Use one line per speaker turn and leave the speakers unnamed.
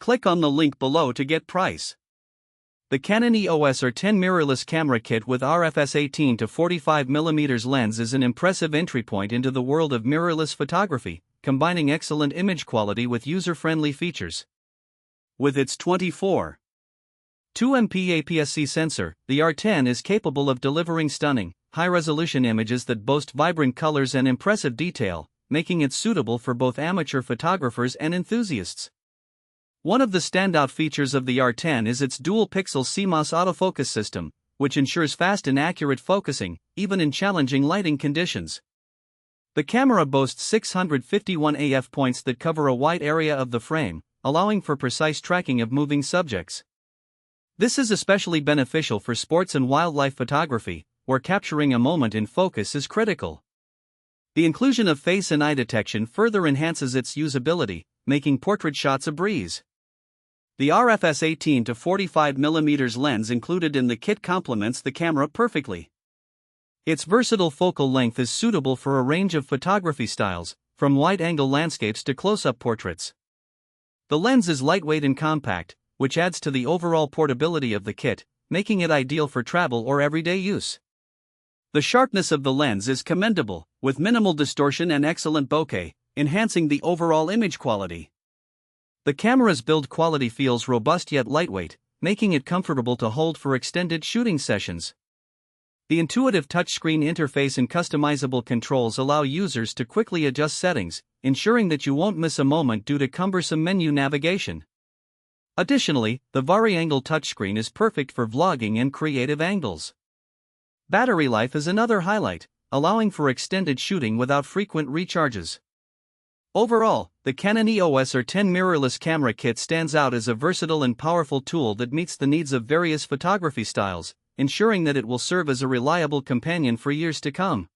Click on the link below to get price. The Canon EOS R10 mirrorless camera kit with RFS 18 to 45mm lens is an impressive entry point into the world of mirrorless photography, combining excellent image quality with user-friendly features. With its 24.2 MP APS-C sensor, the R10 is capable of delivering stunning, high-resolution images that boast vibrant colors and impressive detail, making it suitable for both amateur photographers and enthusiasts. One of the standout features of the R10 is its Dual Pixel CMOS autofocus system, which ensures fast and accurate focusing, even in challenging lighting conditions. The camera boasts 651 AF points that cover a wide area of the frame, allowing for precise tracking of moving subjects. This is especially beneficial for sports and wildlife photography, where capturing a moment in focus is critical. The inclusion of face and eye detection further enhances its usability, making portrait shots a breeze. The RFS 18 to 45mm lens included in the kit complements the camera perfectly. Its versatile focal length is suitable for a range of photography styles, from wide-angle landscapes to close-up portraits. The lens is lightweight and compact, which adds to the overall portability of the kit, making it ideal for travel or everyday use. The sharpness of the lens is commendable, with minimal distortion and excellent bokeh, enhancing the overall image quality. The camera's build quality feels robust yet lightweight, making it comfortable to hold for extended shooting sessions. The intuitive touchscreen interface and customizable controls allow users to quickly adjust settings, ensuring that you won't miss a moment due to cumbersome menu navigation. Additionally, the vari-angle touchscreen is perfect for vlogging and creative angles. Battery life is another highlight, allowing for extended shooting without frequent recharges. Overall, the Canon EOS R10 mirrorless camera kit stands out as a versatile and powerful tool that meets the needs of various photography styles, ensuring that it will serve as a reliable companion for years to come.